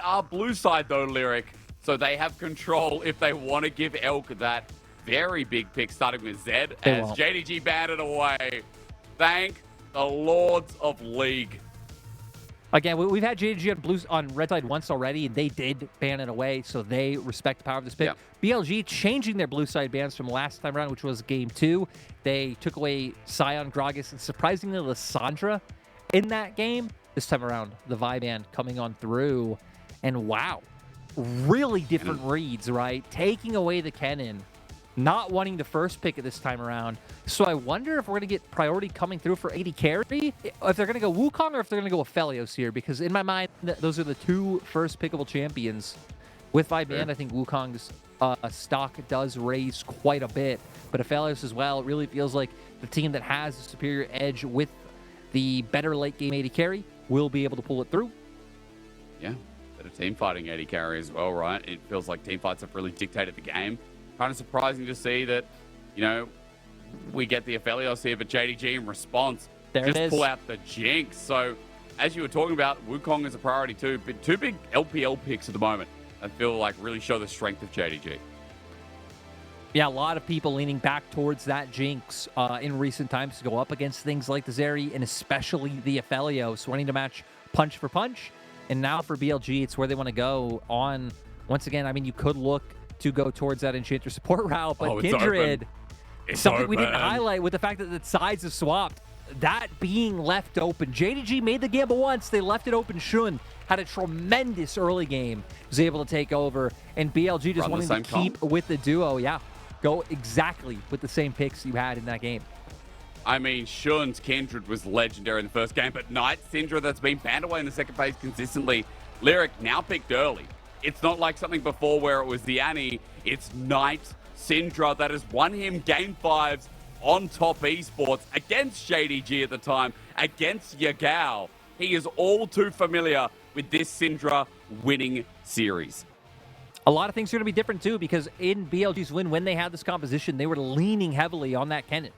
are blue side though, Lyric. So they have control if they want to give Elk that very big pick, starting with Zed, as JDG banned it away. Thank the Lords of League. Again, we've had JDG on red side once already, and they did ban it away, so they respect the power of this pick. Yeah. BLG changing their blue side bans from last time around, which was game 2. They took away Sion, Gragas, and surprisingly Lissandra in that game. This time around, the Vi ban coming on through, and wow, really different reads, right? Taking away the Kennen, not wanting the first pick at this time around. So I wonder if we're going to get priority coming through for AD carry, if they're going to go Wukong or if they're going to go Aphelios here, because in my mind, those are the 2 first pickable champions. With Vi ban, I think Wukong's stock does raise quite a bit, but Aphelios as well. It really feels like the team that has the superior edge with the better late game AD carry will be able to pull it through. Yeah, better team fighting AD carry as well, right? It feels like team fights have really dictated the game. Kind of surprising to see that, you know, we get the Aphelios here, but JDG in response just pull out the Jinx. So, as you were talking about, Wukong is a priority too, but 2 big LPL picks at the moment I feel like really show the strength of JDG. Yeah, a lot of people leaning back towards that Jinx in recent times to go up against things like the Zeri and especially the Aphelios, wanting to match punch for punch. And now for BLG, it's where they want to go on. Once again, I mean, you could look to go towards that Enchanter support route, but Kindred, something we didn't highlight with the fact that the sides have swapped, that being left open. JDG made the gamble once, they left it open. Shun had a tremendous early game, was able to take over, and BLG just wanting to keep with the duo. Yeah, go exactly with the same picks you had in that game. I mean, Shun's Kindred was legendary in the first game, but Knight Syndra that's been banned away in the second phase consistently. Lyric now picked early. It's not like something before where it was the Annie. It's Knight Syndra that has won him game 5s on top esports against JDG at the time, against Yagao. He is all too familiar with this Syndra winning series. A lot of things are going to be different too, because in BLG's win, when they had this composition, they were leaning heavily on that Kennen.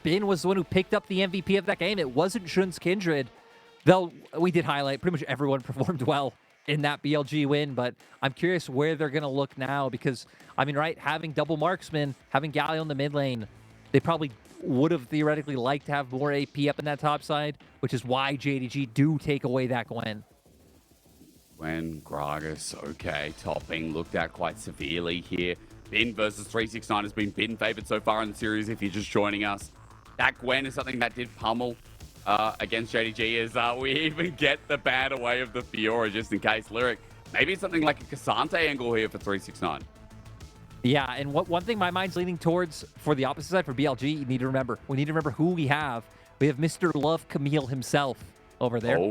Bin was the one who picked up the MVP of that game. It wasn't Shun's Kindred, though we did highlight pretty much everyone performed well in that BLG win, but I'm curious where they're going to look now, because, I mean, right, having double marksman, having Galio in the mid lane, they probably would have theoretically liked to have more AP up in that top side, which is why JDG do take away that Gwen. Gwen, Gragas, okay, topping looked at quite severely here. Bin versus 369 has been Bin favored so far in the series, if you're just joining us. That Gwen is something that did pummel against JDG, as we even get the ban away of the Fiora, just in case. Lyric, maybe it's something like a Cassante angle here for 369. Yeah, and one thing my mind's leaning towards for the opposite side, for BLG, you need to remember. We need to remember who we have. We have Mr. Love Camille himself over there. Oh,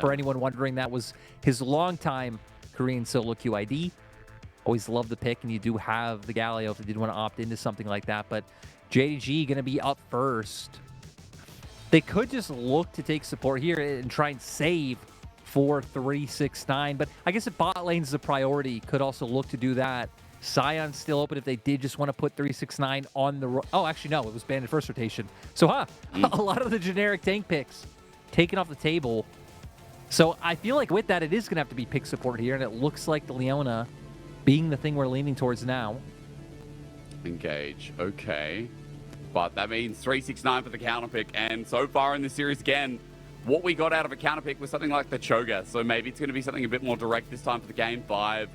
for anyone wondering, that was his longtime Korean solo QID. Always love the pick, and you do have the Galio if you did want to opt into something like that. But JDG going to be up first. They could just look to take support here and try and save for 369. But I guess if bot lane's the priority, could also look to do that. Sion's still open if they did just want to put 369 on the... Oh, actually, no. It was banned in first rotation. So, a lot of the generic tank picks taken off the table. So I feel like with that, it is going to have to be pick support here. And it looks like the Leona being the thing we're leaning towards now. Engage. Okay. But that means 369 for the counter pick. And so far in the series, again, what we got out of a counter pick was something like the Cho'Gath. So maybe it's going to be something a bit more direct this time for the game 5.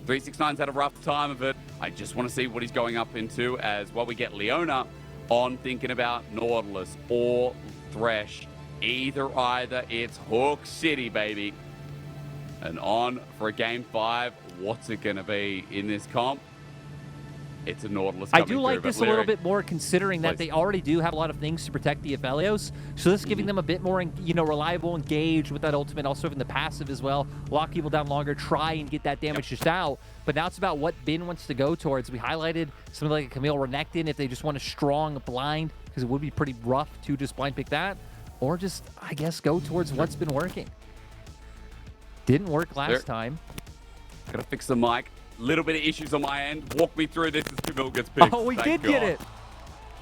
369's had a rough time of it. I just want to see what he's going up into, as well we get Leona on thinking about Nautilus or Thresh. Either it's Hook City, baby. And on for a game 5. What's it going to be in this comp? It's a Nautilus coming I do like through, this a little bit more, considering that they already do have a lot of things to protect the Aphelios. So this is giving them a bit more, reliable engage with that ultimate, also having the passive as well. Lock people down longer, try and get that damage just out. But now it's about what Bin wants to go towards. We highlighted something like a Camille Renekton if they just want a strong blind, because it would be pretty rough to just blind pick that. Or just, I guess, go towards what's been working. Didn't work last time. Gotta fix the mic. Little bit of issues on my end. Walk me through this as Camille gets picked. Oh, we did get it.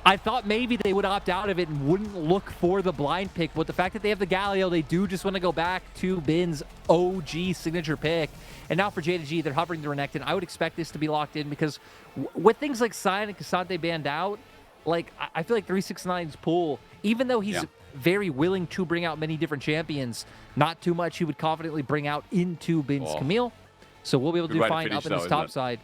I thought maybe they would opt out of it and wouldn't look for the blind pick, but the fact that they have the Galio, they do just want to go back to Bin's OG signature pick. And now for JDG, they're hovering the Renekton. I would expect this to be locked in because with things like Sign and Cassante banned out, like I feel like 369's pool, even though he's very willing to bring out many different champions, not too much he would confidently bring out into Bin's Camille. So we'll be able to do fine up in this top side.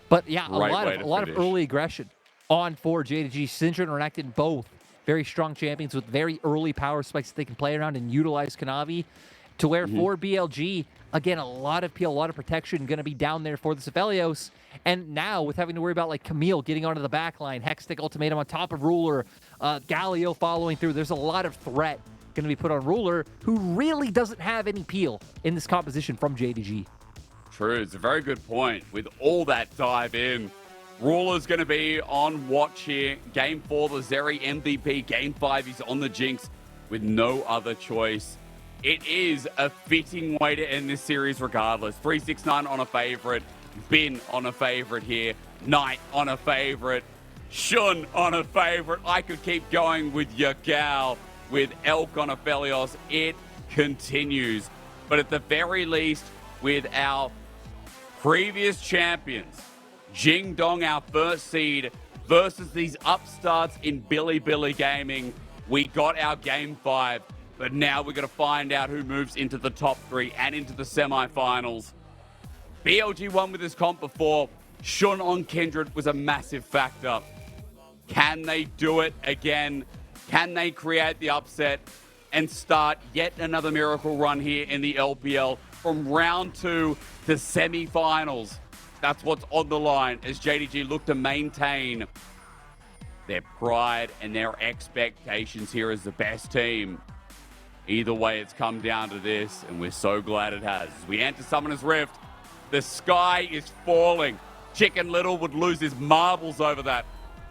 But yeah, a lot of early aggression on for JDG. Syndra and Renekton, both very strong champions with very early power spikes that they can play around and utilize Kanavi. To where for BLG, again, a lot of peel, a lot of protection going to be down there for the Sefelios. And now with having to worry about like Camille getting onto the back line, Hextech Ultimatum on top of Ruler, Galio following through, there's a lot of threat going to be put on Ruler, who really doesn't have any peel in this composition from JDG. True, it's a very good point. With all that dive in, Ruler's going to be on watch here. Game 4, the Zeri MVP. Game 5, he's on the Jinx with no other choice. It is a fitting way to end this series regardless. 369 on a favorite. Bin on a favorite here. Knight on a favorite. Shun on a favorite. I could keep going with Yakao, with Elk on a Felios. It continues. But at the very least, with our previous champions, Jing Dong, our first seed, versus these upstarts in Bilibili Gaming, we got our Game 5. But now we're going to find out who moves into the top 3 and into the semifinals. BLG won with this comp before. Shun on Kindred was a massive factor. Can they do it again? Can they create the upset and start yet another miracle run here in the LPL from round 2 to semifinals? That's what's on the line as JDG look to maintain their pride and their expectations here as the best team. Either way, it's come down to this, and we're so glad it has. As we enter Summoner's Rift, the sky is falling. Chicken Little would lose his marbles over that,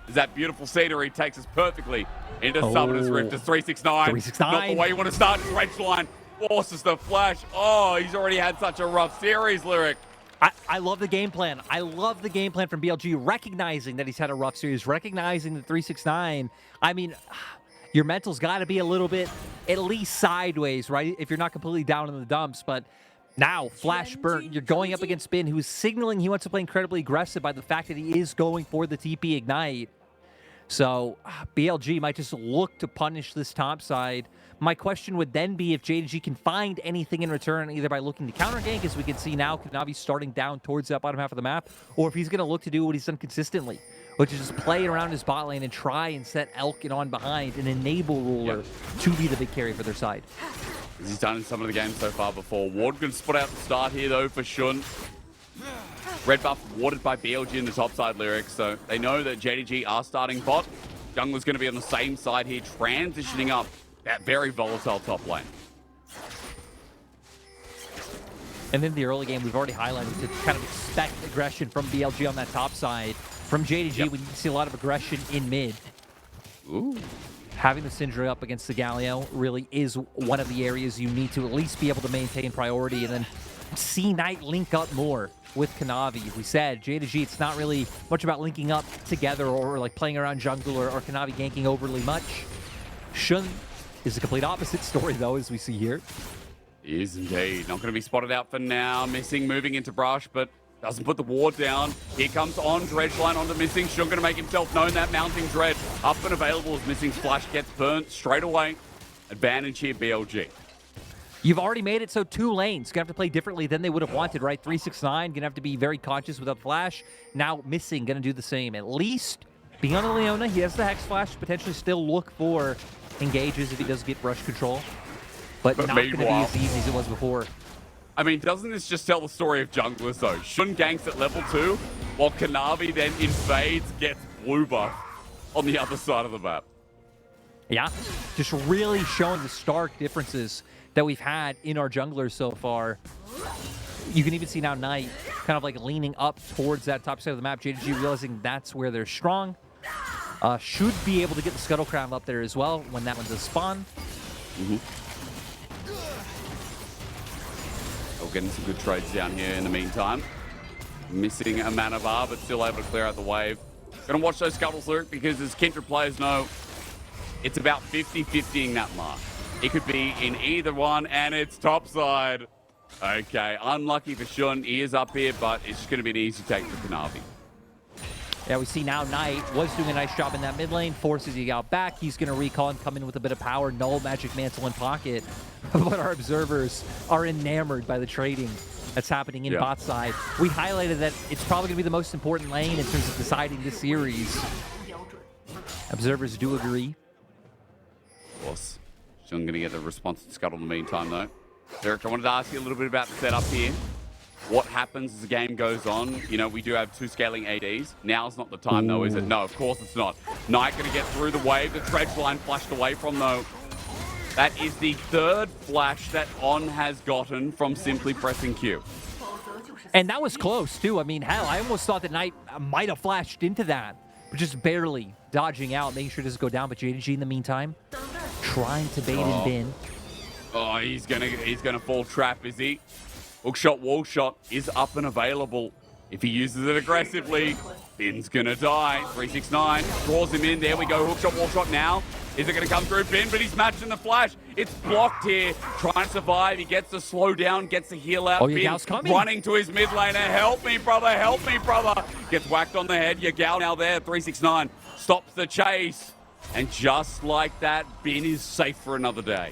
as that beautiful scenery takes us perfectly into Summoner's Rift as 369. 369. Not the way you want to start. Red line forces the flash. Oh, he's already had such a rough series, Lyric. I love the game plan. I love the game plan from BLG, recognizing that he's had a rough series, recognizing the 369. I mean, your mental's got to be a little bit at least sideways, right? If you're not completely down in the dumps. But now, Flash Burnt, you're going up against Bin, who's signaling he wants to play incredibly aggressive by the fact that he is going for the TP Ignite. So BLG might just look to punish this top side. My question would then be if JDG can find anything in return, either by looking to counter gank, as we can see now, Kanavi starting down towards that bottom half of the map, or if he's going to look to do what he's done consistently, which is just play around his bot lane and try and set Elkin on behind and enable Ruler to be the big carry for their side. As he's done in some of the games so far before. Ward going to split out the start here, though, for Shun. Red buff warded by BLG in the top side, Lyrics, so they know that JDG are starting bot. Jungler's going to be on the same side here, transitioning up that very volatile top lane. And in the early game, we've already highlighted to kind of expect aggression from BLG on that top side. From JDG, we see a lot of aggression in mid. Ooh. Having the Syndra up against the Galio really is one of the areas you need to at least be able to maintain priority, and then see Knight link up more with Kanavi. We said JDG, it's not really much about linking up together or like playing around jungle or Kanavi ganking overly much. Shun is the complete opposite story, though, as we see here. Is indeed. Not going to be spotted out for now. Missing moving into Brush, but doesn't put the ward down. Here comes on Dredgeline onto Missing. Shun going to make himself known. That mounting Dread up and available as Missing's flash gets burnt straight away. Advantage here, BLG. You've already made it so two lanes gonna have to play differently than they would have wanted, right? 369 gonna have to be very conscious without flash. Now Missing gonna do the same. At least being on the Leona, he has the Hex Flash. Potentially still look for engages if he does get rush control, but not gonna be as easy as it was before. I mean, doesn't this just tell the story of junglers though? Shun ganks at level 2, while Kanavi then invades, gets blue buff on the other side of the map. Yeah, just really showing the stark differences that we've had in our junglers so far. You can even see now Knight kind of like leaning up towards that top side of the map. JDG realizing that's where they're strong. Should be able to get the Scuttle Crown up there as well when that one does spawn. We're getting some good trades down here in the meantime. Missing a mana bar, but still able to clear out the wave. Gonna watch those scuttles, Lyric, because as Kindred players know, it's about 50-50ing that mark. It could be in either one, and it's topside. Okay, unlucky for Shun. He is up here, but it's just going to be an easy take for Kanavi. Yeah, we see now Knight was doing a nice job in that mid lane, forces Yagao back. He's going to recall and come in with a bit of power. Null Magic Mantle in pocket. But our observers are enamored by the trading that's happening in bot side. We highlighted that it's probably going to be the most important lane in terms of deciding this series. Observers do agree. Of course. Shun going to get the response to Scuttle in the meantime, though. Derek, I wanted to ask you a little bit about the setup here. What happens as the game goes on? You know, we do have 2 scaling ADs. Now's not the time, though, is it? No, of course it's not. Knight going to get through the wave. The Dredge line flashed away from, though. That is the 3rd flash that On has gotten from simply pressing Q. And that was close, too. I mean, hell, I almost thought that Knight might have flashed into that, but just barely dodging out, making sure it doesn't go down. But JDG, in the meantime, trying to bait and bin. Oh, he's gonna fall trap, is he? Hookshot, wall shot is up and available. If he uses it aggressively, Bin's gonna die. 369 draws him in. There we go. Hookshot, wall shot now. Is it gonna come through Bin? But he's matching the flash. It's blocked here. Trying to survive. He gets the slow down, gets the heal out. Oh, Bin Yagao's coming. running to his mid laner. Help me, brother. Help me, brother. Gets whacked on the head. Yagao now there. 369 stops the chase. And just like that, Bin is safe for another day.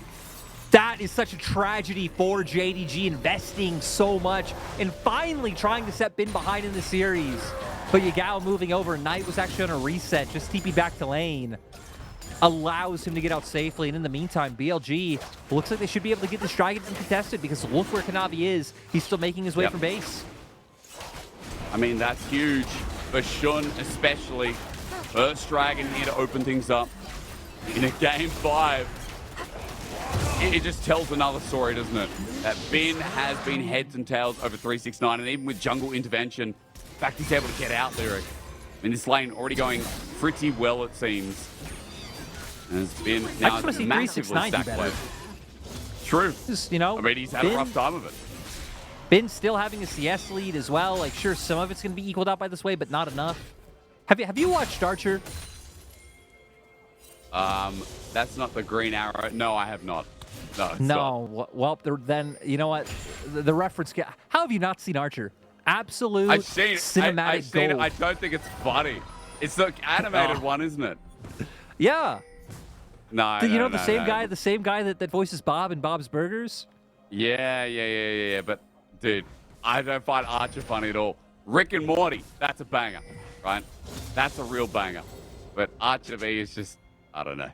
That is such a tragedy for JDG, investing so much and finally trying to set Bin behind in the series. But Yagao moving over. Knight was actually on a reset, just TP back to lane. Allows him to get out safely. And in the meantime, BLG looks like they should be able to get this dragon uncontested because look where Kanavi is. He's still making his way from base. I mean, that's huge for Shun especially. First dragon here to open things up in a game 5. It just tells another story, doesn't it? That Bin has been heads and tails over 369, and even with jungle intervention, in fact, he's able to get out, Lyric. I mean, this lane already going pretty well, it seems. And it's been now massively stacked with. True. Just, you know, I mean, he's had a rough time of it. Bin still having a CS lead as well. Like, sure, some of it's going to be equaled out by this way, but not enough. Have you watched Archer? That's not the green arrow. No, I have not. No. Well, then, you know what? The reference... How have you not seen Archer? Absolute I've seen it. cinematic I've seen gold. it. I don't think it's funny. It's the animated one, isn't it? Yeah. No, you know the same guy that voices Bob in Bob's Burgers? Yeah. But, dude, I don't find Archer funny at all. Rick and Morty, that's a banger, right? That's a real banger. But Archer to me is just, I don't know.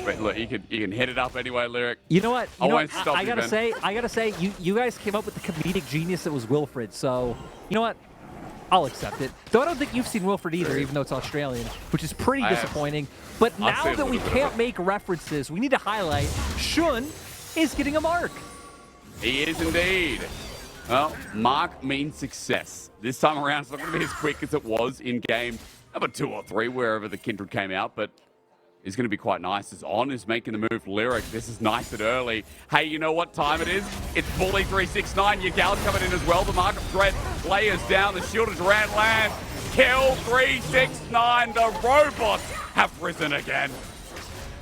But look, you can hit it up anyway, Lyric. You know what? I gotta Ben. say, you guys came up with the comedic genius that was Wilfred. So, you know what? I'll accept it. Though I don't think you've seen Wilfred either, even though it's Australian, which is pretty disappointing. But now that we can't make references, we need to highlight Shun is getting a mark. He is indeed. Well, mark means success. This time around, it's not going to be as quick as it was in game number 2 or 3, wherever the Kindred came out, but it's going to be quite nice as On is making the move. Lyric, this is nice and early. Hey, you know what time it is? It's Bully 369. Yagao's coming in as well. The mark of threat layers down. The shield of Durant lands. Kill 369. The robots have risen again.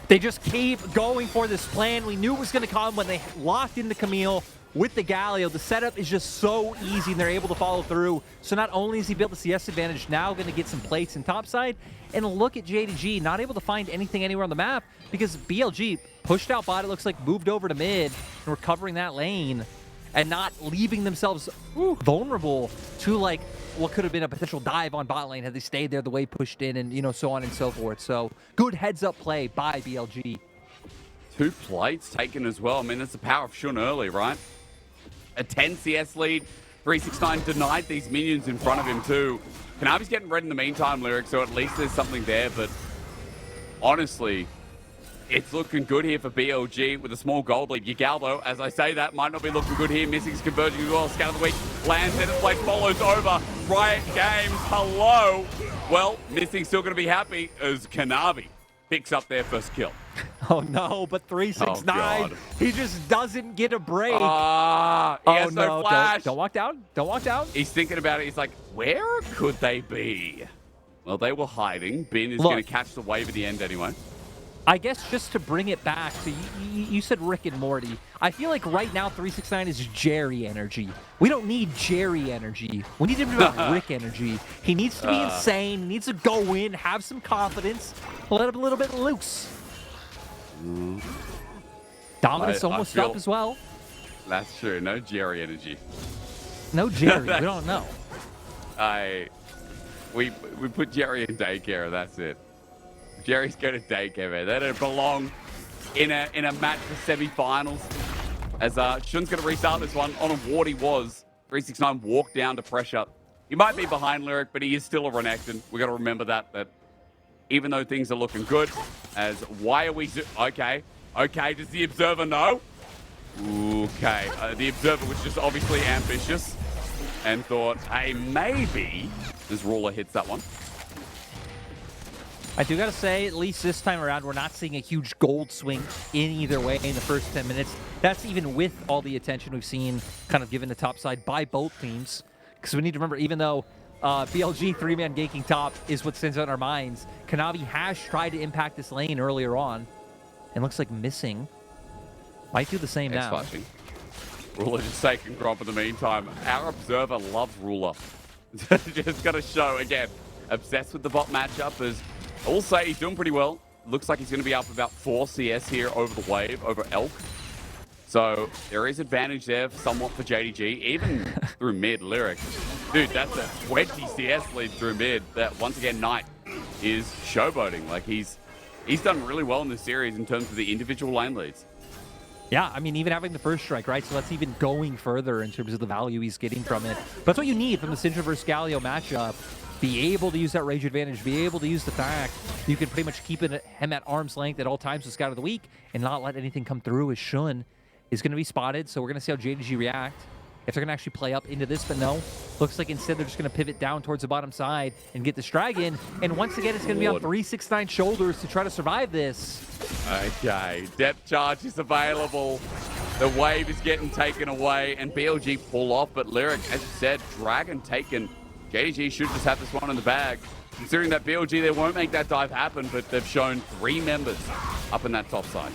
They just keep going for this plan. We knew it was going to come when they locked into Camille with the Galio. The setup is just so easy, and they're able to follow through. So not only has he built the CS advantage, now going to get some plates in topside. And look at JDG, not able to find anything anywhere on the map because BLG pushed out bot, it looks like, moved over to mid, and recovering that lane and not leaving themselves vulnerable to, like, what could have been a potential dive on bot lane had they stayed there the way pushed in and, you know, so on and so forth. So good heads-up play by BLG. 2 plates taken as well. I mean, that's the power of Shun early, right? A 10 CS lead. 369 denied these minions in front of him too. Kanavi's getting red in the meantime, Lyric, so at least there's something there, but honestly, it's looking good here for BLG with a small gold lead. Yagao, though, as I say that, might not be looking good here. Missing is converging as well. Scout of the week lands in its place, follows over. Riot Games, hello. Well, Missing still going to be happy as Kanavi picks up their first kill. Oh no, but 369, he just doesn't get a break. He has no flash. Don't walk down. Don't walk down. He's thinking about it. He's like, where could they be? Well, they were hiding. Bin is going to catch the wave at the end anyway. I guess just to bring it back to you said Rick and Morty. I feel like right now 369 is Jerry energy. We don't need Jerry energy. We need him to be Rick energy. He needs to be insane. He needs to go in, have some confidence, let him a little bit loose. Dominus almost up as well. That's true. No Jerry energy. No Jerry. We don't know. We put Jerry in daycare. That's it. Jerry's going to daycare, man. They don't belong in a match for semi-finals. As Shun's going to restart this one on a ward he was. 369 walked down to pressure. He might be behind Lyric, but he is still a Renekton. We got to remember that even though things are looking good, as why are we... Okay, does the Observer know? Okay, the Observer was just obviously ambitious and thought, hey, maybe this Ruler hits that one. I do got to say, at least this time around, we're not seeing a huge gold swing in either way in the first 10 minutes. That's even with all the attention we've seen kind of given the top side by both teams. Because we need to remember, even though BLG 3-man ganking top is what stands out in our minds, Kanavi has tried to impact this lane earlier on and looks like missing. Might do the same now. Ruler just taking Gromp in the meantime. Our Observer loves Ruler. Just got to show, again, obsessed with the bot matchup as... I will say he's doing pretty well. Looks like he's going to be up about 4 CS here over the wave, over Elk. So there is advantage there somewhat for JDG, even through mid Lyric. Dude, that's a 20 CS lead through mid. That, once again, Knight is showboating. Like, he's done really well in this series in terms of the individual lane leads. Yeah, I mean, even having the first strike, right? So that's even going further in terms of the value he's getting from it. But that's what you need from the Syndra versus Galio matchup. Be able to use that rage advantage, be able to use the fact you can pretty much keep him at arm's length at all times with Scout of the Week and not let anything come through as Shun is going to be spotted. So we're going to see how JDG react. If they're going to actually play up into this, but no. Looks like instead they're just going to pivot down towards the bottom side and get this drag in. And once again, it's going to be on 369 shoulders to try to survive this. Okay, depth charge is available. The wave is getting taken away and BLG pull off. But Lyric, as you said, Dragon taken. JDG should just have this one in the bag. Considering that BLG, they won't make that dive happen, but they've shown 3 members up in that top side.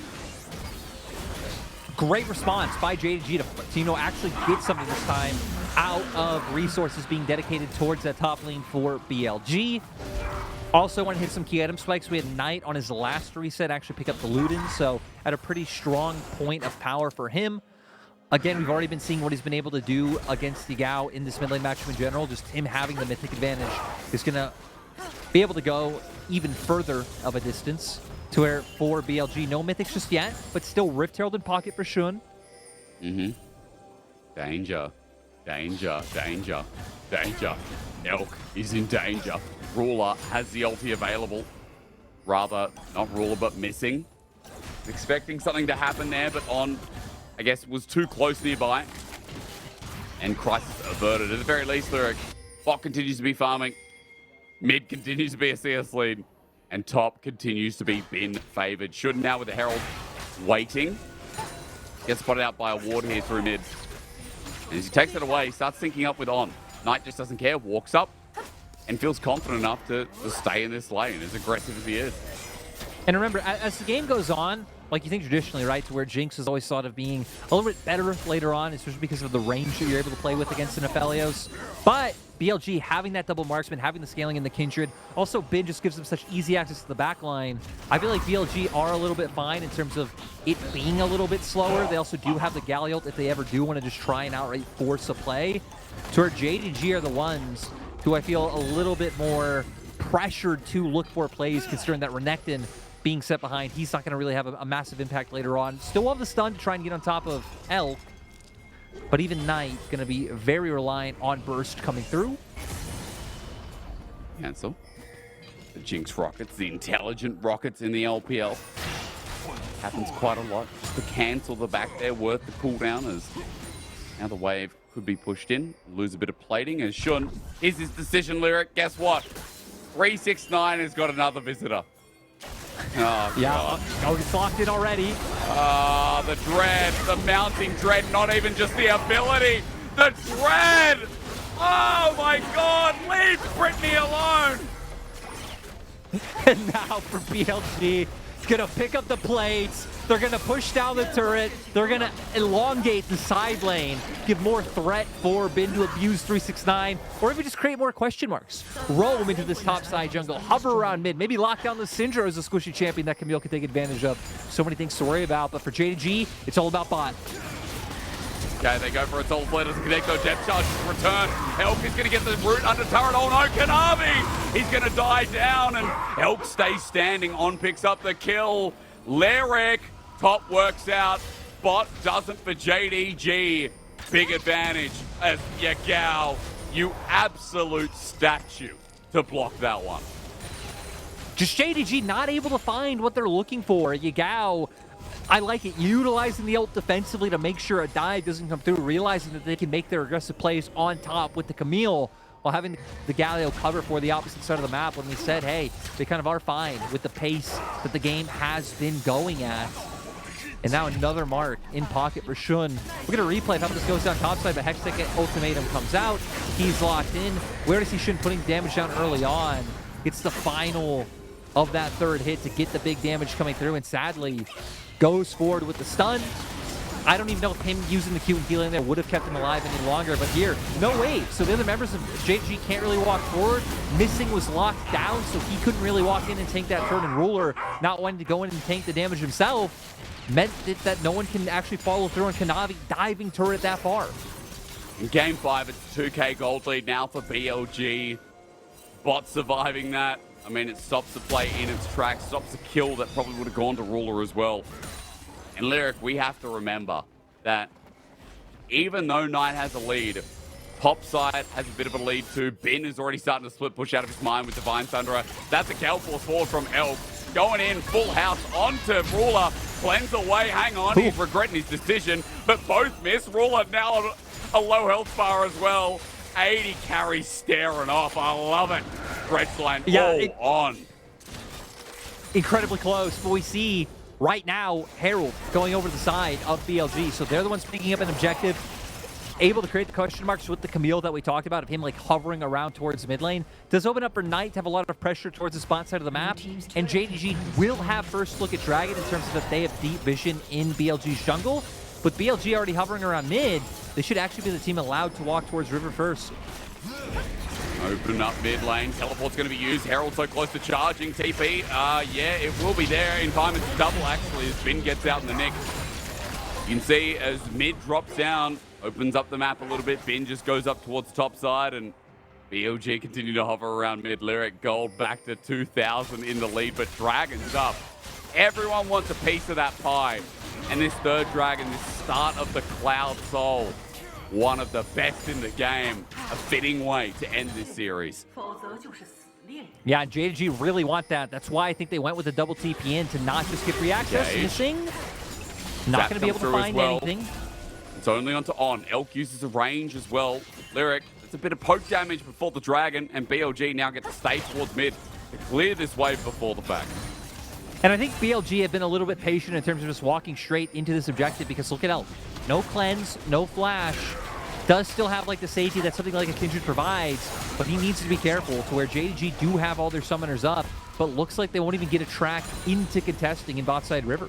Great response by JDG to actually get something this time out of resources being dedicated towards that top lane for BLG. Also want to hit some key item spikes. We had Knight on his last reset actually pick up the Luden, so at a pretty strong point of power for him. Again, we've already been seeing what he's been able to do against Yagao in this mid lane matchup in general. Just him having the mythic advantage is going to be able to go even further of a distance to where for BLG, no mythics just yet, but still Rift Herald in pocket for Shun. Danger. Elk is in danger. Ruler has the ulti available. Rather, not Ruler, but missing. Expecting something to happen there, but on... I guess was too close nearby. And crisis averted. At the very least, Lyric. Bot continues to be farming. Mid continues to be a CS lead. And top continues to be Bin favored. Should now with the Herald waiting. Gets spotted out by a ward here through mid. And as he takes it away, he starts syncing up with On. Knight just doesn't care, walks up, and feels confident enough to stay in this lane, as aggressive as he is. And remember, as the game goes on, like you think traditionally, right, to where Jinx is always thought of being a little bit better later on, especially because of the range that you're able to play with against an Aphelios. But BLG having that double marksman, having the scaling in the Kindred, also Bin just gives them such easy access to the back line. I feel like BLG are a little bit fine in terms of it being a little bit slower. They also do have the Galliot if they ever do want to just try and outright force a play. To where JDG are the ones who I feel a little bit more pressured to look for plays, considering that Renekton being set behind, he's not going to really have a massive impact later on. Still have the stun to try and get on top of Elk, but even Knight going to be very reliant on burst coming through. Cancel. The Jinx rockets, the intelligent rockets in the LPL. Happens quite a lot. Just to cancel the back there, worth the cooldown, as now the wave could be pushed in. Lose a bit of plating as Shun is his decision, Lyric. Guess what? 369 has got another visitor. Oh, yeah, God. Oh, it's locked in already. Ah, the dread, the mounting dread, not even just the ability, the dread! Oh my God, leave Brittany alone! And now for BLG, it's going to pick up the plates. They're going to push down the turret. They're going to elongate the side lane, give more threat for Bin to abuse 369, or even just create more question marks. Roam into this top side jungle, hover around mid, maybe lock down the Syndra as a squishy champion that Camille can take advantage of. So many things to worry about, but for JDG, it's all about bot. Okay, they go for a soul flare. Doesn't connect, though. Depth charge is return. Elk is going to get the root under turret. Oh no, Kanavi! He's going to die down, and Elk stays standing. On picks up the kill. Lyric, top works out. Bot doesn't for JDG. Big advantage as Yagao, you absolute statue, to block that one. Just JDG not able to find what they're looking for. Yagao, I like it, utilizing the ult defensively to make sure a dive doesn't come through, realizing that they can make their aggressive plays on top with the Camille while having the Galio cover for the opposite side of the map when we said, hey, they kind of are fine with the pace that the game has been going at. And now another mark in pocket for Shun. We're going to replay how this goes down topside, but Hextech ultimatum comes out. He's locked in. Where does he Shun putting damage down early on? It's the final of that third hit to get the big damage coming through, and sadly goes forward with the stun. I don't even know if him using the Q and healing there would have kept him alive any longer, but here, no wave. So the other members of JDG can't really walk forward. Missing was locked down, so he couldn't really walk in and tank that turn, and Ruler, not wanting to go in and tank the damage himself, meant that no one can actually follow through on Kanavi diving turret that far. In Game 5, it's 2k gold lead now for BLG. Bot surviving that. I mean, it stops the play in its tracks, stops the kill that probably would have gone to Ruler as well. And Lyric, we have to remember that even though Knight has a lead, Topside has a bit of a lead too. Bin is already starting to split push out of his mind with Divine Thunderer. That's a gale force forward from Elk. Going in, full house onto Ruler. Cleanse away, hang on, he's regretting his decision, but both miss. Ruler now a low health bar as well. 80 carry staring off. I love it. Stretch line on. Incredibly close, but we see right now Herald going over the side of BLG, so they're the ones picking up an objective, able to create the question marks with the Camille that we talked about, of him like hovering around towards mid lane. Does open up for Knight to have a lot of pressure towards the spot side of the map, and JDG will have first look at Dragon in terms of that they have deep vision in BLG's jungle. With BLG already hovering around mid, they should actually be the team allowed to walk towards River first. Open up mid lane. Teleport's going to be used. Herald so close to charging. TP, yeah, it will be there. In time, it's double, actually, as Bin gets out in the nick. You can see as mid drops down, opens up the map a little bit. Bin just goes up towards the top side, and BLG continue to hover around mid. Lyric Gold back to 2,000 in the lead, but Dragon's up. Everyone wants a piece of that pie. And this third Dragon, this start of the Cloud Soul, one of the best in the game. A fitting way to end this series. Yeah, JDG really want that. That's why I think they went with the double TP in to not just get free access. Missing. Not going to be able to find anything. It's only onto on. Elk uses a range as well. Lyric, it's a bit of poke damage before the Dragon, and BLG now get to stay towards mid to clear this wave before the fact. And I think BLG have been a little bit patient in terms of just walking straight into this objective, because look at Elk. No cleanse, no flash. Does still have like the safety that something like a Kindred provides, but he needs to be careful to where JDG do have all their summoners up, but looks like they won't even get a track into contesting in bot side River.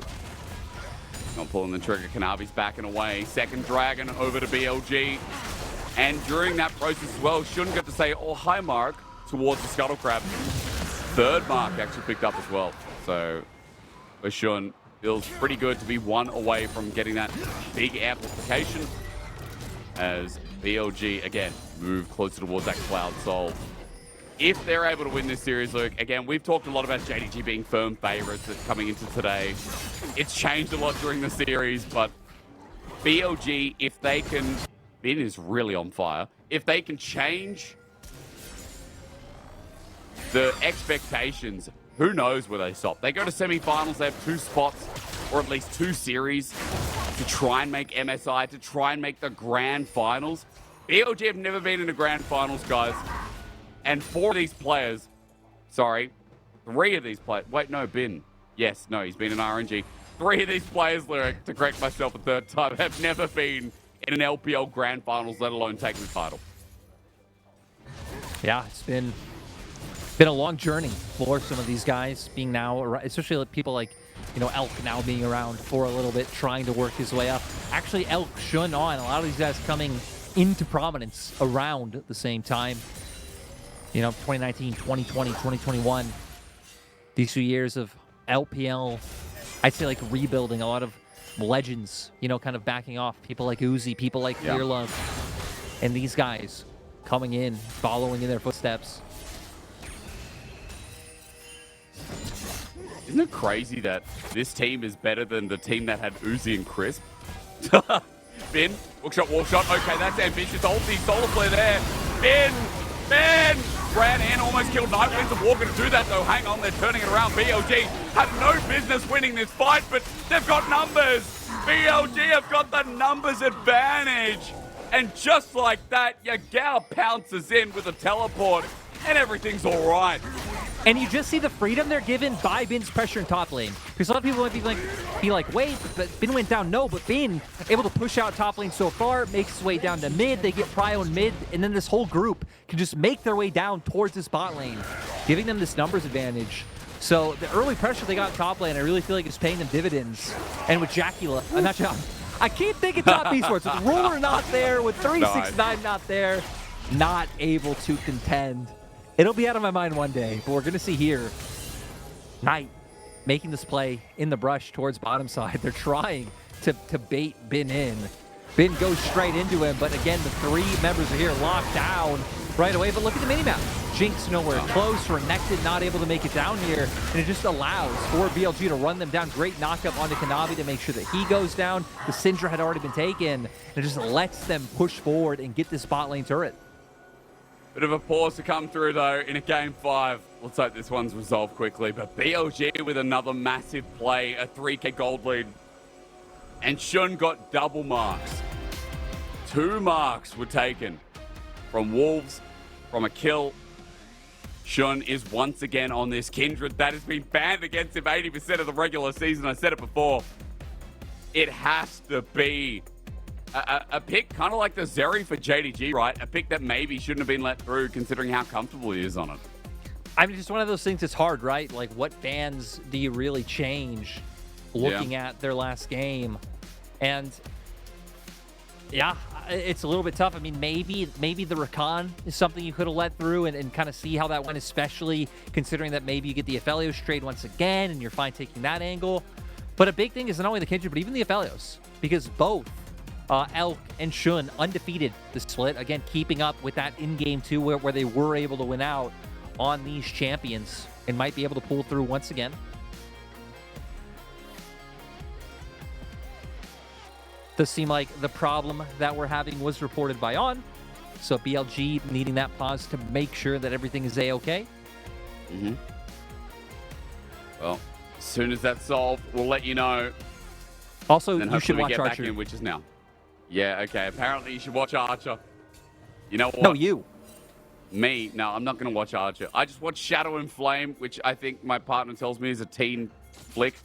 Not pulling the trigger. Kanavi's backing away. Second Dragon over to BLG. And during that process as well, shouldn't get to say, oh, hi, Mark, towards the Scuttle Crab. Third mark actually picked up as well. So Shun feels pretty good to be one away from getting that big amplification as BLG, again, move closer towards that Cloud Soul. If they're able to win this series, Luke, again, we've talked a lot about JDG being firm favorites coming into today. It's changed a lot during the series, but BLG, if they can... Bin is really on fire. If they can change the expectations, who knows where they stop. They go to semifinals, they have 2 spots, or at least 2 series to try and make MSI, to try and make the grand finals. BLG have never been in the grand finals, guys. And 4 of these players, sorry, 3 of these players, wait, no, Bin. Yes, no, he's been in RNG. 3 of these players, Lyric, to correct myself a third time, have never been in an LPL grand finals, let alone taking the title. Yeah, it's been Been a long journey for some of these guys being now, especially people like, you know, Elk now being around for a little bit, trying to work his way up. Actually, Elk, Shun on, a lot of these guys coming into prominence around the same time. You know, 2019, 2020, 2021. These 2 years of LPL, I'd say like rebuilding, a lot of legends, you know, kind of backing off. People like Uzi, people like Fearlove, and these guys coming in, following in their footsteps. Isn't it crazy that this team is better than the team that had Uzi and Crisp? Bin, hook shot, wall shot. Okay, that's ambitious. Ulti, solar flare there. Bin, ran in, almost killed Nightwings and Walker to do that though. Hang on, they're turning it around. BLG had no business winning this fight, but they've got numbers. BLG have got the numbers advantage. And just like that, Yagao pounces in with a teleport, and everything's all right. And you just see the freedom they're given by Bin's pressure in top lane. Because a lot of people might be like, wait, but Bin went down. No, but Bin able to push out top lane so far, makes his way down to mid. They get Prio in mid, and then this whole group can just make their way down towards this bot lane, giving them this numbers advantage. So the early pressure they got in top lane, I really feel like it's paying them dividends. And with Jackula, I keep thinking top esports. With Ruler not there, with 369 not there, not able to contend. It'll be out of my mind one day, but we're going to see here Knight making this play in the brush towards bottom side. They're trying to bait Bin in. Bin goes straight into him, but again, the 3 members are here locked down right away. But look at the minimap. Jinx nowhere close. Renekton not able to make it down here, and it just allows for BLG to run them down. Great knockup onto Kanavi to make sure that he goes down. The Syndra had already been taken, and it just lets them push forward and get this bot lane turret. Bit of a pause to come through, though, in a Game 5. Let's hope this one's resolved quickly. But BLG with another massive play, a 3K gold lead. And Shun got double marks. 2 marks were taken from Wolves, from a kill. Shun is once again on this Kindred that has been banned against him 80% of the regular season. I said it before. It has to be a pick kind of like the Zeri for JDG, right? A pick that maybe shouldn't have been let through considering how comfortable he is on it. I mean, just one of those things that's hard, right? Like, what bans do you really change looking at their last game? And, yeah, it's a little bit tough. I mean, maybe the Rakan is something you could have let through and kind of see how that went, especially considering that maybe you get the Aphelios trade once again and you're fine taking that angle. But a big thing is not only the Kindred, but even the Aphelios, because both Elk and Shun undefeated the split. Again, keeping up with that in game 2 where they were able to win out on these champions and might be able to pull through once again. Does seem like the problem that we're having was reported by On. So BLG needing that pause to make sure that everything is A-okay. Well, as soon as that's solved, we'll let you know. Also, and you should watch get Archer. Back in, which is now. Yeah, okay. Apparently, you should watch Archer. You know what? No, you. Me? No, I'm not going to watch Archer. I just watched Shadow and Flame, which I think my partner tells me is a teen flick.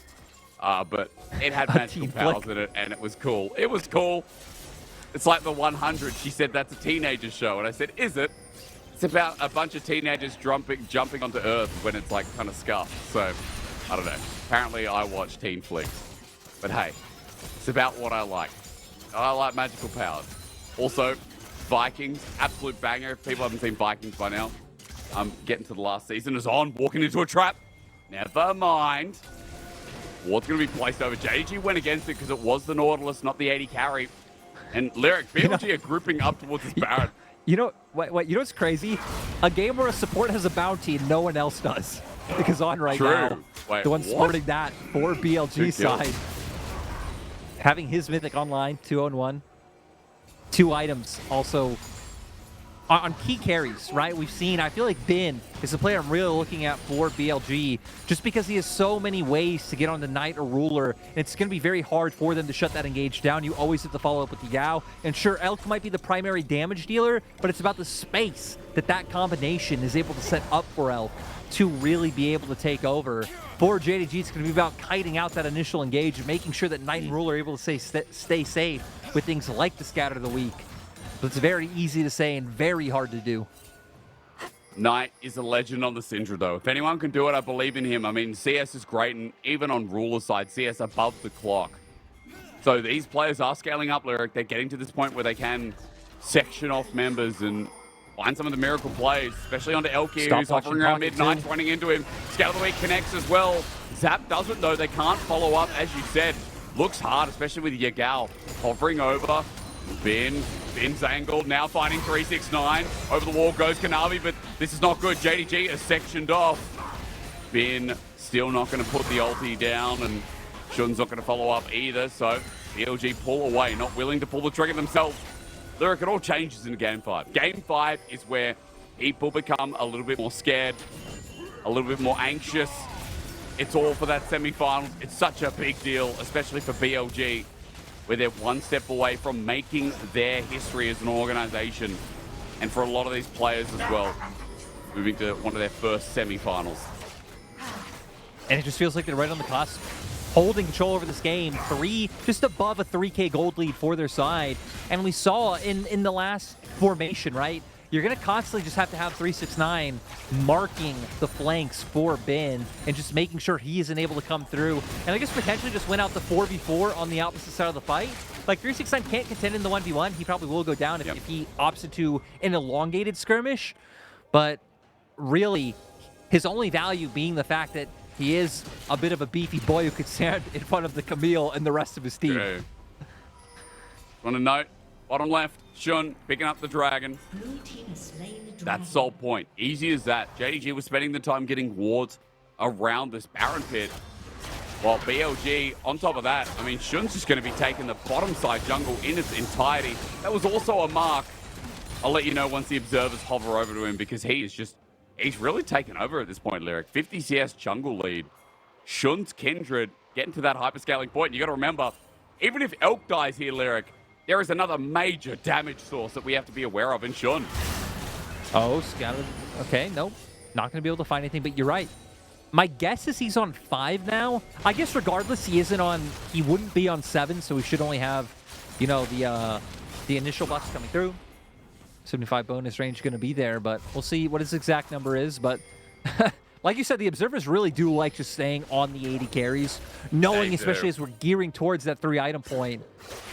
But it had magical powers in it, and it was cool. It was cool. It's like the 100. She said that's a teenager show, and I said, is it? It's about a bunch of teenagers jumping onto Earth when it's like kind of scuffed. So, I don't know. Apparently, I watch teen flicks. But hey, it's about what I like. I like magical powers. Also, Vikings, absolute banger. If people haven't seen Vikings by now, I'm getting to the last season. Is on, walking into a trap. Never mind. Ward's going to be placed over. JDG went against it because it was the Nautilus, not the 80 carry. And Lyric, BLG are grouping up towards this Baron. You know what? You know what's crazy? A game where a support has a bounty and no one else does. Because On right now, wait, the one sporting that for BLG side. Having his Mythic online, 2-on-1. 2 items also on key carries, right? We've seen, I feel like Bin is the player I'm really looking at for BLG just because he has so many ways to get on the Knight or Ruler. And it's going to be very hard for them to shut that engage down. You always have to follow up with the Yao. And sure, Elk might be the primary damage dealer, but it's about the space that combination is able to set up for Elk to really be able to take over. For JDG, it's going to be about kiting out that initial engage and making sure that Knight and Ruler are able to stay safe with things like the Scatter of the Week. But it's very easy to say and very hard to do. Knight is a legend on the Syndra, though. If anyone can do it, I believe in him. I mean, CS is great, and even on ruler side, CS above the clock. So these players are scaling up, Lyric. They're getting to this point where they can section off members and find some of the miracle plays, especially onto LQ, who's hovering around mid. Knight's running into him. Scout of the Week connects as well. Zap doesn't, though. They can't follow up, as you said. Looks hard, especially with Yagal hovering over. Bin's angled, now finding 369. Over the wall goes Kanavi, but this is not good. JDG is sectioned off. Bin still not going to put the ulti down, and Shun's not going to follow up either, so BLG pull away, not willing to pull the trigger themselves. Lyric, it all changes in Game 5. Game 5 is where people become a little bit more scared, a little bit more anxious. It's all for that semi-finals. It's such a big deal, especially for BLG, where they're one step away from making their history as an organization. And for a lot of these players as well, moving to one of their first semi-finals. And it just feels like they're right on the cusp, holding control over this game. Just above a 3K gold lead for their side. And we saw in the last formation, right? You're going to constantly just have to have 369 marking the flanks for Bin and just making sure he isn't able to come through. And I guess potentially just went out the 4v4 on the opposite side of the fight. Like 369 can't contend in the 1v1. He probably will go down if he opts into an elongated skirmish. But really, his only value being the fact that he is a bit of a beefy boy who could stand in front of the Camille and the rest of his team. True. Want to note, bottom left, Shun picking up the dragon. That's sole point. Easy as that. JDG was spending the time getting wards around this Baron pit. While BLG, on top of that, I mean, Shun's just going to be taking the bottom side jungle in its entirety. That was also a mark. I'll let you know once the observers hover over to him, because he's really taken over at this point, Lyric. 50 CS jungle lead. Shun's Kindred getting to that hyperscaling point. You got to remember, even if Elk dies here, Lyric, there is another major damage source that we have to be aware of in Shun. Oh, scouted. Okay, nope. Not going to be able to find anything, but you're right. My guess is he's on 5 now. I guess regardless, he wouldn't be on 7, so we should only have, you know, the initial buffs coming through. 75 bonus range going to be there, but we'll see what his exact number is. But like you said, the observers really do like just staying on the 80 carries, knowing, especially as we're gearing towards that 3-item point,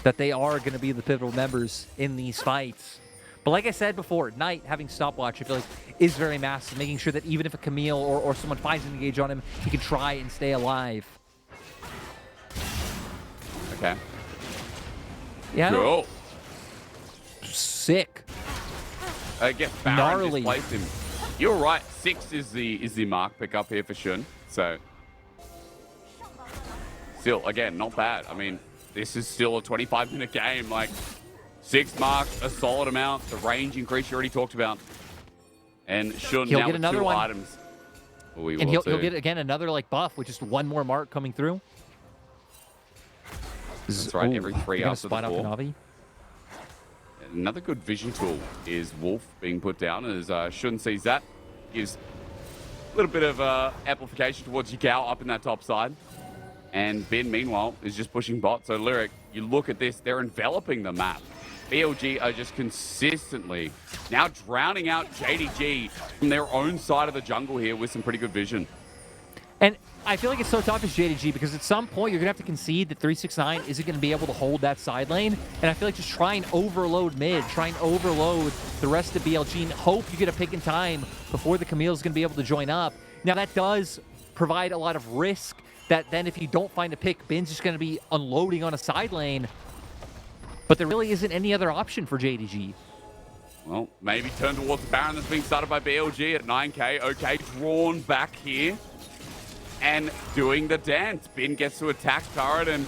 that they are going to be the pivotal members in these fights. But like I said before, Knight having stopwatch, I feel like, is very massive, making sure that even if a Camille or someone finds an engage on him, he can try and stay alive. Okay. Yeah. Cool. Sick. I guess Baron displaced him. You're right. 6 is the mark pick up here for Shun. So still, again, not bad. I mean, this is still a 25-minute game. Like 6 marks, a solid amount. The range increase you already talked about. And Shun now with 2 items. And he'll get again another like buff with just 1 more mark coming through. That's right. Every 3 after the 4. Another good vision tool is Wolf being put down, as Shun sees that. Gives a little bit of amplification towards Yagao up in that top side. And Bin, meanwhile, is just pushing bot. So, Lyric, you look at this, they're enveloping the map. BLG are just consistently now drowning out JDG from their own side of the jungle here with some pretty good vision. And I feel like it's so tough as JDG because at some point you're going to have to concede that 369 isn't going to be able to hold that side lane. And I feel like just try and overload mid, try and overload the rest of BLG and hope you get a pick in time before the Camille's going to be able to join up. Now that does provide a lot of risk that then if you don't find a pick, Bin's just going to be unloading on a side lane. But there really isn't any other option for JDG. Well, maybe turn towards the Baron that's being started by BLG at 9k. Okay, drawn back here. And doing the dance. Bin gets to attack turret, and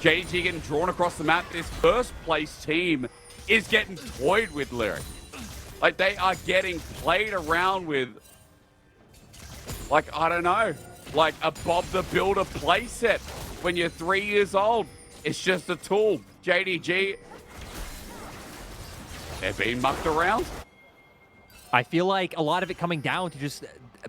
JDG getting drawn across the map. This first place team is getting toyed with, Lyric. Like, they are getting played around with, like, I don't know, like a Bob the Builder playset when you're 3 years old. It's just a tool. JDG, they're being mucked around. I feel like a lot of it coming down to just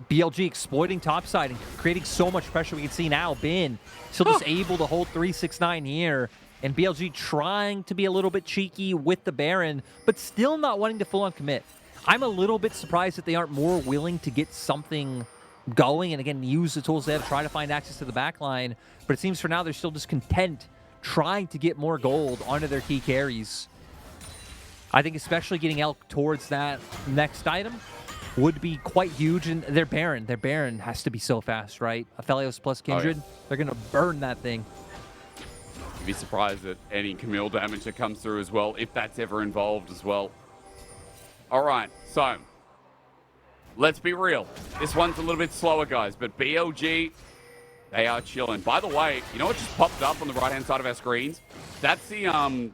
BLG exploiting topside and creating so much pressure. We can see now Bin still just able to hold 369 here, and BLG trying to be a little bit cheeky with the Baron, but still not wanting to full-on commit. I'm a little bit surprised that they aren't more willing to get something going and, again, use the tools they have to try to find access to the back line. But it seems for now they're still just content trying to get more gold onto their key carries. I think especially getting Elk towards that next item would be quite huge. And their Baron has to be so fast, right? Aphelios plus Kindred, they're going to burn that thing. You'd be surprised at any Camille damage that comes through as well, if that's ever involved as well. All right, so let's be real. This one's a little bit slower, guys, but BLG, they are chilling. By the way, you know what just popped up on the right-hand side of our screens? That's the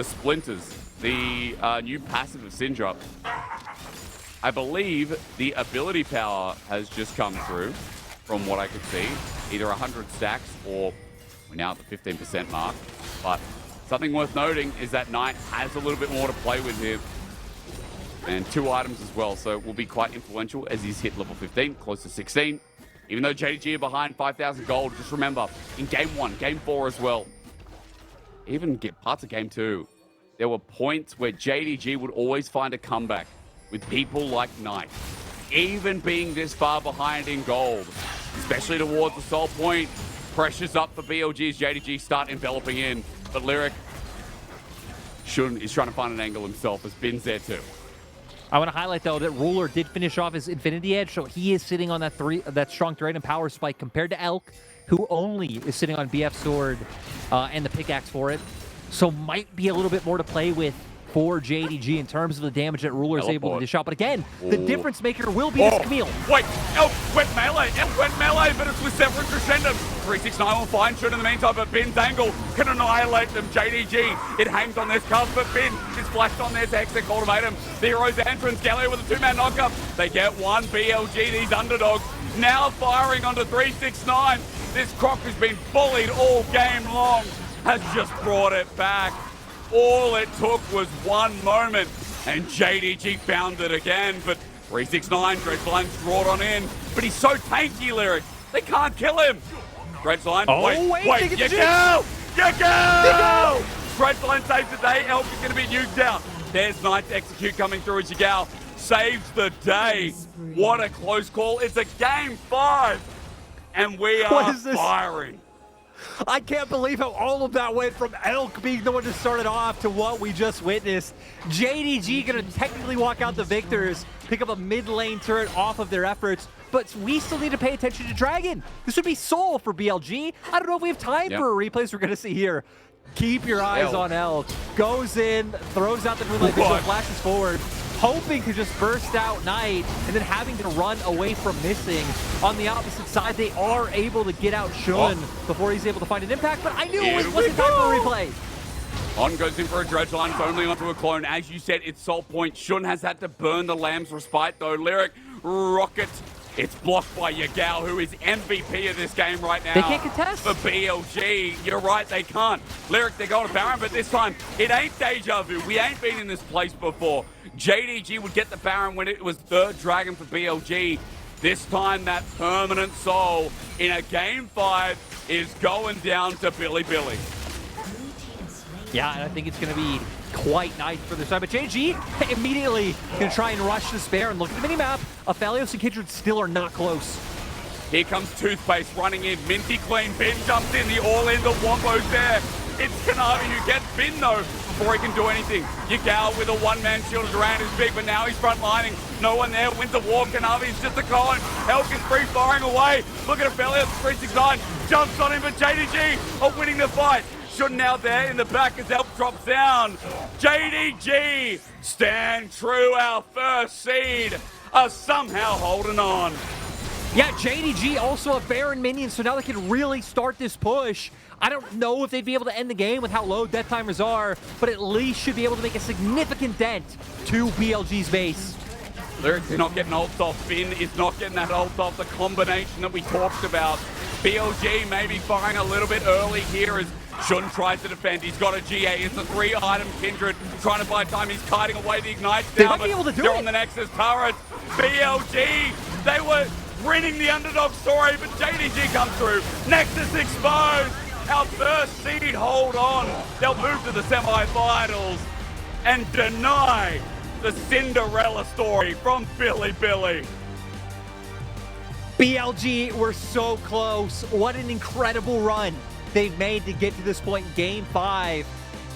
Splinters, the new passive of Syndrop. I believe the ability power has just come through, from what I could see. Either 100 stacks or we're now at the 15% mark. But something worth noting is that Knight has a little bit more to play with here. And 2 items as well, so it will be quite influential as he's hit level 15, close to 16. Even though JDG are behind 5,000 gold, just remember, in Game 1, Game 4 as well, even get parts of Game 2, there were points where JDG would always find a comeback with people like Knight. Even being this far behind in gold, especially towards the Soul Point, pressure's up for BLG as JDG start enveloping in. But Lyric is trying to find an angle himself as Bin's there too. I want to highlight, though, that Ruler did finish off his Infinity Edge, so he is sitting on that strong threat and power spike compared to Elk, who only is sitting on BF Sword and the pickaxe for it. So might be a little bit more to play with for JDG in terms of the damage that Ruler is able to dish out. But again, the difference maker will be this Camille. Wait, Elk went melee, but it's with Severin Crescendo. 369 will find Shun in the meantime, but Bin's angle can annihilate them. JDG, it hangs on this cusp, but Bin is flashed on this Hextech ultimatum. The hero's entrance, Galio with a 2-man knockup. They get one. BLG, these underdogs, now firing onto 369. This Croc has been bullied all game long, has just brought it back. All it took was one moment, and JDG found it again. But 369, Dredgeline brought on in, but he's so tanky, Lyric. They can't kill him. Dredgeline, wait, you go! Dredgeline saves the day. Elk is going to be nuked out. There's Knight's execute coming through as Yagao saves the day. What a close call. It's a Game 5, and we are firing. I can't believe how all of that went from Elk being the one to start it off to what we just witnessed. JDG going to technically walk out the victors, pick up a mid-lane turret off of their efforts, but we still need to pay attention to Dragon. This would be Soul for BLG. I don't know if we have time for replays we're going to see here. Keep your eyes on Elk. Goes in, throws out the moonlight vision, flashes forward, hoping to just burst out Knight, and then having to run away from missing. On the opposite side, they are able to get out Shun before he's able to find an impact, but I knew it wasn't time for a replay. On goes in for a Dredgeline, it's only onto a clone. As you said, it's Soul Point. Shun has had to burn the Lamb's Respite, though. Lyric, Rocket, it's blocked by Yagao, who is MVP of this game right now. They can't contest. For BLG, you're right, they can't. Lyric, they're going to Baron, but this time, it ain't deja vu. We ain't been in this place before. JDG would get the Baron when it was third Dragon for BLG. This time, that permanent soul in a Game 5 is going down to Bilibili. Yeah, and I think it's going to be quite nice for their side. But JDG immediately going to try and rush this bear. And look at the minimap. Aphelios and Kindred still are not close. Here comes Toothpaste running in. Minty clean. Bin jumps in. The all-in. The Wombo's there. It's Kanavi who gets Bin, though, before he can do anything. Yagao with a one-man shield around his big, but now he's front-lining. No one there. Wins the war. Kanavi's just a cone. Elk is free-firing away. Look at Aphelios. 369 jumps on him, but JDG are winning the fight. Shun now there in the back as Elk drops down. JDG stand true. Our first seed are somehow holding on. Yeah, JDG also a Baron minion, so now they can really start this push. I don't know if they'd be able to end the game with how low death timers are, but at least should be able to make a significant dent to BLG's base. Lyric's not getting ults off. Bin is not getting that ult off. The combination that we talked about. BLG maybe firing a little bit early here as Shun tries to defend. He's got a GA. It's a 3-item Kindred trying to buy time. He's kiting away the Ignite They down, might be able to do they're it. on the Nexus turret. BLG, they were winning the underdog story, but JDG comes through. Nexus exposed. Our first seed hold on. They'll move to the semi-finals and deny the Cinderella story from Bilibili. BLG were so close. What an incredible run they've made to get to this point. Game 5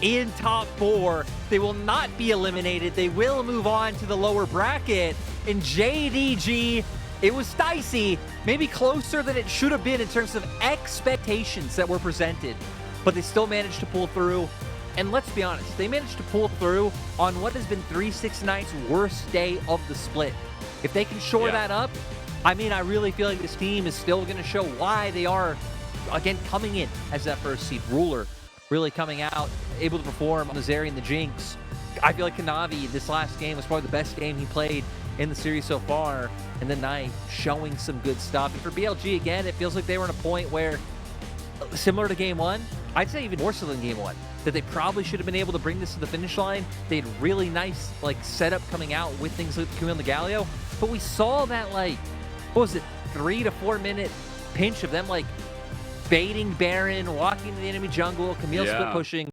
in top 4. They will not be eliminated. They will move on to the lower bracket. In JDG, it was dicey, maybe closer than it should have been in terms of expectations that were presented, but they still managed to pull through. And let's be honest, they managed to pull through on what has been 369's worst day of the split. If they can shore that up, I mean, I really feel like this team is still going to show why they are, again, coming in as that first seed. Ruler really coming out, able to perform on the Zeri and the Jinx. I feel like Kanavi, this last game, was probably the best game he played in the series so far. And then Knight showing some good stuff. And for BLG, again, it feels like they were in a point where, similar to Game 1, I'd say even more so than Game 1, that they probably should have been able to bring this to the finish line. They had really nice, setup coming out with things like Camille and the Galio. But we saw that, what was it, 3 to 4 minute pinch of them, baiting Baron, walking to the enemy jungle, Camille split pushing.